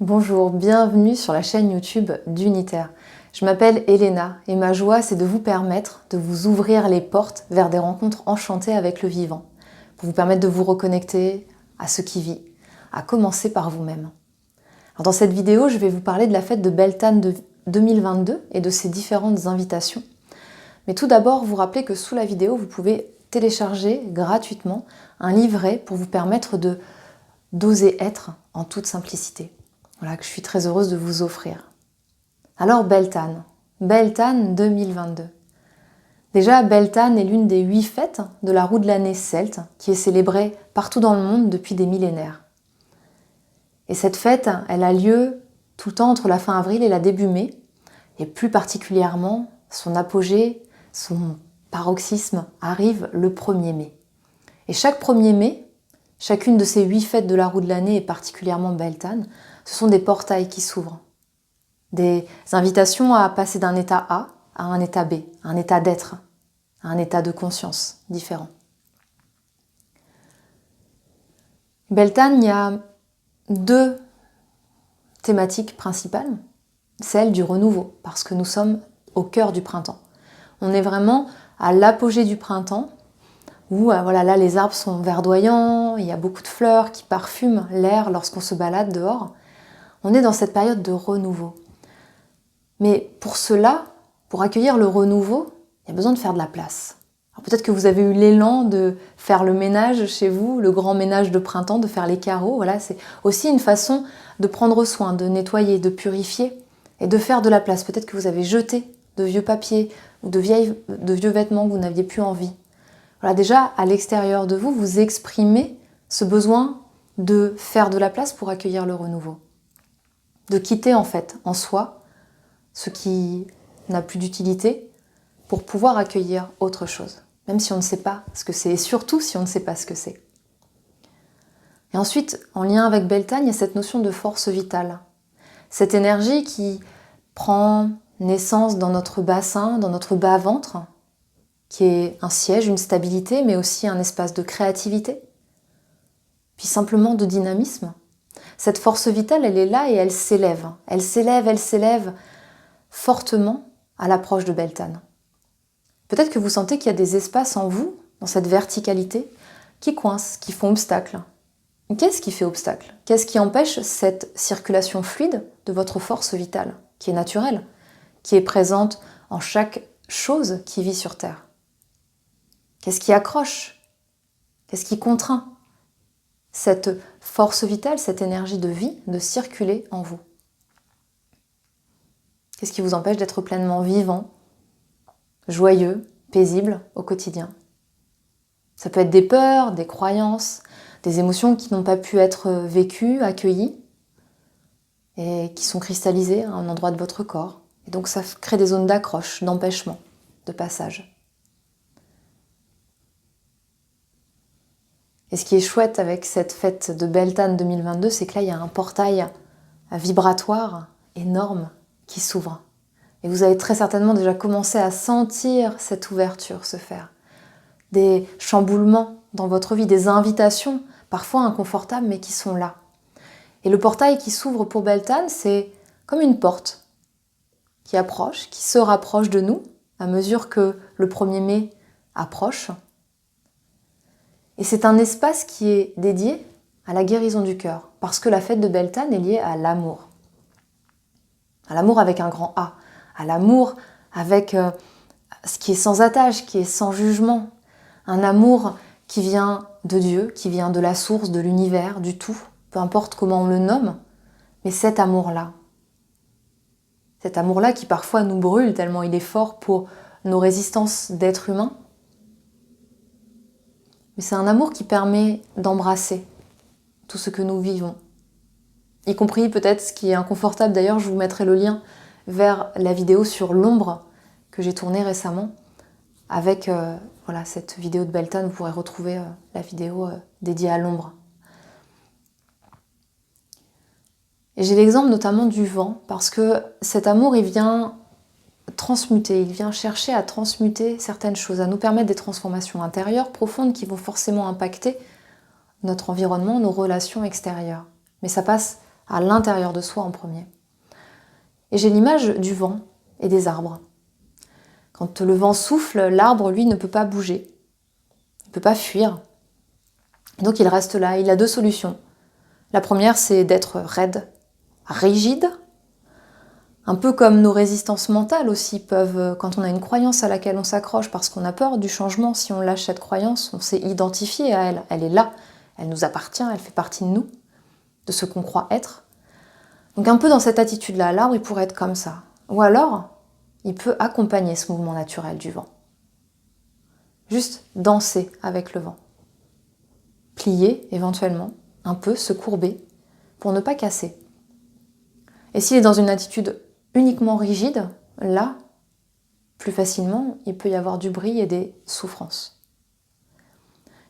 Bonjour, bienvenue sur la chaîne YouTube d'Unitaire. Je m'appelle Elena et ma joie c'est de vous permettre de vous ouvrir les portes vers des rencontres enchantées avec le vivant, pour vous permettre de vous reconnecter à ce qui vit, à commencer par vous-même. Alors dans cette vidéo, je vais vous parler de la fête de Beltane de 2022 et de ses différentes invitations. Mais tout d'abord, vous rappelez que sous la vidéo, vous pouvez télécharger gratuitement un livret pour vous permettre d'oser être en toute simplicité. Voilà, que je suis très heureuse de vous offrir. Alors Beltane 2022. Déjà, Beltane est l'une des 8 fêtes de la roue de l'année celte qui est célébrée partout dans le monde depuis des millénaires. Et cette fête, elle a lieu tout le temps entre la fin avril et la début mai, et plus particulièrement, son apogée, son paroxysme arrive le 1er mai. Et chaque 1er mai, chacune de ces 8 fêtes de la roue de l'année, et particulièrement Beltane, ce sont des portails qui s'ouvrent. Des invitations à passer d'un état A à un état B, un état d'être, un état de conscience différent. Beltane, il y a 2 thématiques principales. Celle du renouveau, parce que nous sommes au cœur du printemps. On est vraiment à l'apogée du printemps, où voilà, là les arbres sont verdoyants, il y a beaucoup de fleurs qui parfument l'air lorsqu'on se balade dehors. On est dans cette période de renouveau. Mais pour cela, pour accueillir le renouveau, il y a besoin de faire de la place. Alors peut-être que vous avez eu l'élan de faire le ménage chez vous, le grand ménage de printemps, de faire les carreaux. Voilà, c'est aussi une façon de prendre soin, de nettoyer, de purifier et de faire de la place. Peut-être que vous avez jeté de vieux papiers ou de vieux vêtements que vous n'aviez plus envie. Voilà, déjà, à l'extérieur de vous, vous exprimez ce besoin de faire de la place pour accueillir le renouveau. De quitter en fait en soi ce qui n'a plus d'utilité pour pouvoir accueillir autre chose, même si on ne sait pas ce que c'est, et surtout si on ne sait pas ce que c'est. Et ensuite, en lien avec Beltane, il y a cette notion de force vitale. Cette énergie qui prend naissance dans notre bassin, dans notre bas-ventre, qui est un siège, une stabilité, mais aussi un espace de créativité, puis simplement de dynamisme. Cette force vitale, elle est là et elle s'élève. Elle s'élève fortement à l'approche de Beltane. Peut-être que vous sentez qu'il y a des espaces en vous, dans cette verticalité, qui coincent, qui font obstacle. Qu'est-ce qui fait obstacle? Qu'est-ce qui empêche cette circulation fluide de votre force vitale, qui est naturelle, qui est présente en chaque chose qui vit sur Terre? Qu'est-ce qui accroche? Qu'est-ce qui contraint cette force vitale, cette énergie de vie, de circuler en vous? Qu'est-ce qui vous empêche d'être pleinement vivant, joyeux, paisible au quotidien? Ça peut être des peurs, des croyances, des émotions qui n'ont pas pu être vécues, accueillies, et qui sont cristallisées à un endroit de votre corps. Et donc ça crée des zones d'accroche, d'empêchement, de passage. Et ce qui est chouette avec cette fête de Beltane 2022, c'est que là, il y a un portail vibratoire énorme qui s'ouvre. Et vous avez très certainement déjà commencé à sentir cette ouverture se faire. Des chamboulements dans votre vie, des invitations, parfois inconfortables, mais qui sont là. Et le portail qui s'ouvre pour Beltane, c'est comme une porte qui approche, qui se rapproche de nous à mesure que le 1er mai approche. Et c'est un espace qui est dédié à la guérison du cœur, parce que la fête de Beltane est liée à l'amour. À l'amour avec un grand A, à l'amour avec ce qui est sans attache, qui est sans jugement. Un amour qui vient de Dieu, qui vient de la source, de l'univers, du tout, peu importe comment on le nomme, mais cet amour-là qui parfois nous brûle tellement il est fort pour nos résistances d'êtres humains, mais c'est un amour qui permet d'embrasser tout ce que nous vivons, y compris peut-être ce qui est inconfortable. D'ailleurs, je vous mettrai le lien vers la vidéo sur l'ombre que j'ai tournée récemment. Avec voilà, cette vidéo de Beltane, vous pourrez retrouver la vidéo dédiée à l'ombre. Et j'ai l'exemple notamment du vent, parce que cet amour, il vient transmuter, il vient chercher à transmuter certaines choses, à nous permettre des transformations intérieures profondes qui vont forcément impacter notre environnement, nos relations extérieures. Mais ça passe à l'intérieur de soi en premier. Et j'ai l'image du vent et des arbres. Quand le vent souffle, l'arbre, lui, ne peut pas bouger. Il ne peut pas fuir. Donc il reste là. Il a deux solutions. La première, c'est d'être raide, rigide, un peu comme nos résistances mentales aussi peuvent, quand on a une croyance à laquelle on s'accroche parce qu'on a peur du changement, si on lâche cette croyance, on s'est identifié à elle. Elle est là, elle nous appartient, elle fait partie de nous, de ce qu'on croit être. Donc un peu dans cette attitude-là, l'arbre, il pourrait être comme ça. Ou alors, il peut accompagner ce mouvement naturel du vent. Juste danser avec le vent. Plier éventuellement, un peu, se courber, pour ne pas casser. Et s'il est dans une attitude uniquement rigide, là, plus facilement, il peut y avoir du bruit et des souffrances.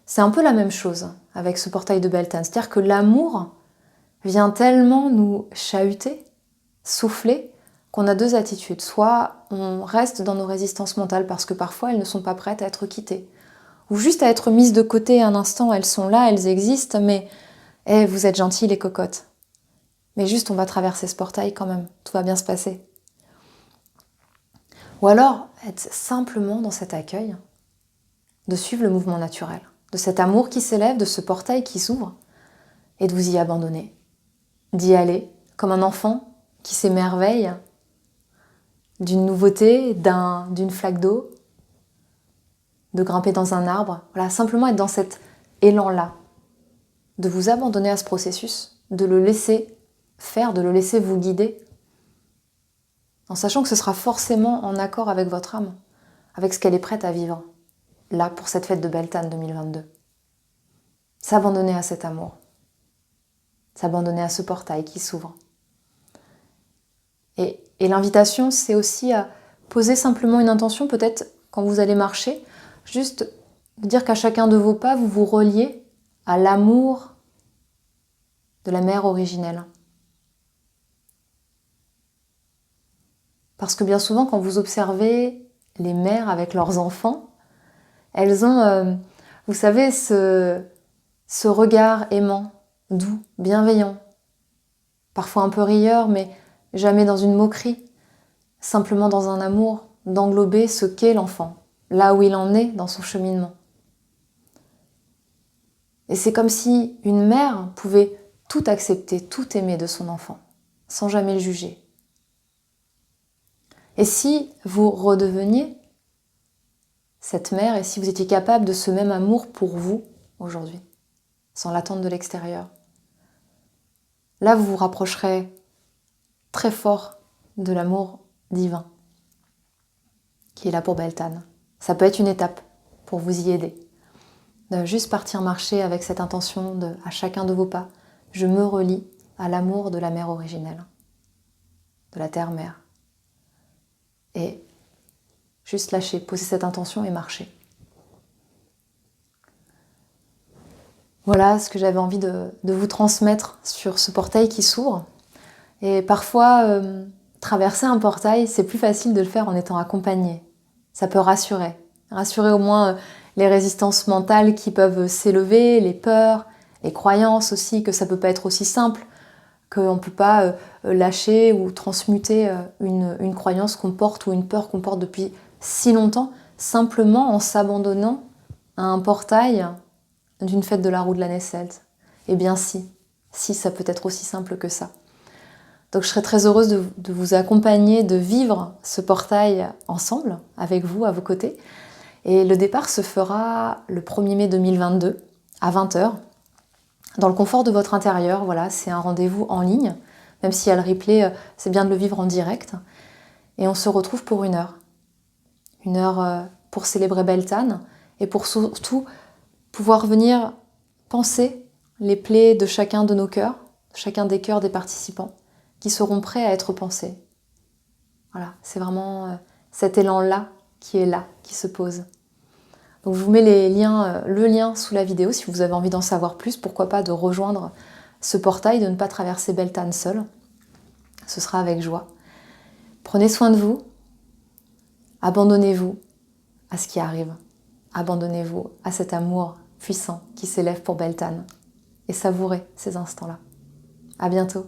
C'est un peu la même chose avec ce portail de Beltane. C'est-à-dire que l'amour vient tellement nous chahuter, souffler, qu'on a deux attitudes. Soit on reste dans nos résistances mentales parce que parfois elles ne sont pas prêtes à être quittées. Ou juste à être mises de côté un instant, elles sont là, elles existent, mais vous êtes gentils les cocottes. Mais juste on va traverser ce portail quand même, tout va bien se passer. Ou alors être simplement dans cet accueil, de suivre le mouvement naturel, de cet amour qui s'élève, de ce portail qui s'ouvre, et de vous y abandonner, d'y aller comme un enfant qui s'émerveille d'une nouveauté, d'une flaque d'eau, de grimper dans un arbre. Voilà, simplement être dans cet élan-là, de vous abandonner à ce processus, de le laisser faire, de le laisser vous guider, en sachant que ce sera forcément en accord avec votre âme, avec ce qu'elle est prête à vivre, là, pour cette fête de Beltane 2022. S'abandonner à cet amour, s'abandonner à ce portail qui s'ouvre. Et l'invitation, c'est aussi à poser simplement une intention, peut-être quand vous allez marcher, juste de dire qu'à chacun de vos pas, vous vous reliez à l'amour de la mère originelle. Parce que bien souvent, quand vous observez les mères avec leurs enfants, elles ont, vous savez, ce regard aimant, doux, bienveillant, parfois un peu rieur, mais jamais dans une moquerie, simplement dans un amour, d'englober ce qu'est l'enfant, là où il en est dans son cheminement. Et c'est comme si une mère pouvait tout accepter, tout aimer de son enfant, sans jamais le juger. Et si vous redeveniez cette mère, et si vous étiez capable de ce même amour pour vous aujourd'hui, sans l'attente de l'extérieur, là vous vous rapprocherez très fort de l'amour divin qui est là pour Beltane. Ça peut être une étape pour vous y aider. De juste partir marcher avec cette intention de, à chacun de vos pas, je me relie à l'amour de la mère originelle, de la terre-mère. Et juste lâcher, poser cette intention et marcher. Voilà ce que j'avais envie de vous transmettre sur ce portail qui s'ouvre. Et parfois, traverser un portail, c'est plus facile de le faire en étant accompagné. Ça peut rassurer. Rassurer au moins les résistances mentales qui peuvent s'élever, les peurs, les croyances aussi, que ça peut pas être aussi simple, qu'on ne peut pas lâcher ou transmuter une croyance qu'on porte ou une peur qu'on porte depuis si longtemps, simplement en s'abandonnant à un portail d'une fête de la roue de l'année celte. Eh bien si, ça peut être aussi simple que ça. Donc je serais très heureuse de vous accompagner, de vivre ce portail ensemble, avec vous, à vos côtés. Et le départ se fera le 1er mai 2022, à 20h, dans le confort de votre intérieur. Voilà, c'est un rendez-vous en ligne, même si il y a le replay, c'est bien de le vivre en direct. Et on se retrouve pour 1 heure. 1 heure pour célébrer Beltane, et pour surtout pouvoir venir penser les plaies de chacun de nos cœurs, de chacun des cœurs des participants, qui seront prêts à être pensés. Voilà, c'est vraiment cet élan-là, qui se pose. Donc je vous mets le lien sous la vidéo si vous avez envie d'en savoir plus. Pourquoi pas de rejoindre ce portail, de ne pas traverser Beltane seul. Ce sera avec joie. Prenez soin de vous. Abandonnez-vous à ce qui arrive. Abandonnez-vous à cet amour puissant qui s'élève pour Beltane. Et savourez ces instants-là. À bientôt.